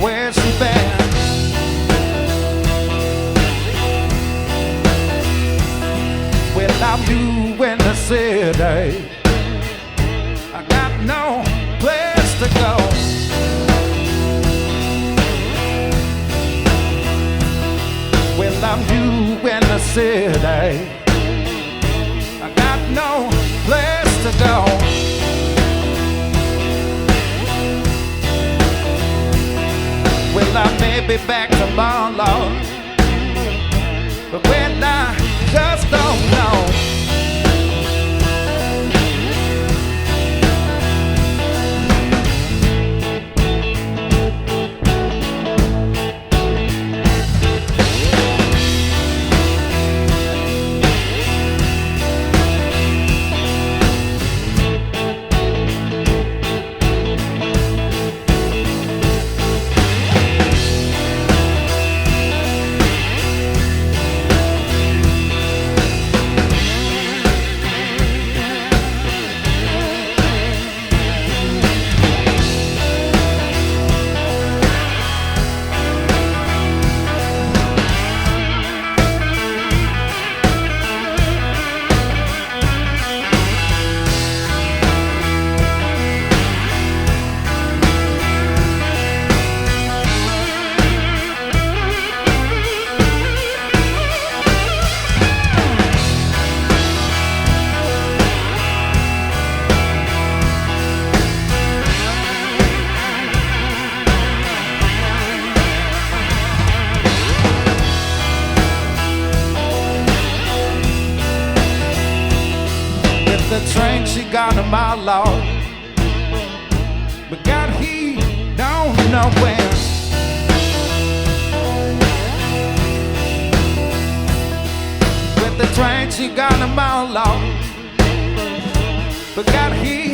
where she been. Without you in the city, I got no place to go. Without you in the city, I got no place to go. Well, I may be back tomorrow, but when I just don't know. The train she got a mile long, but got he don't know when. With the train she got a mile long, but got he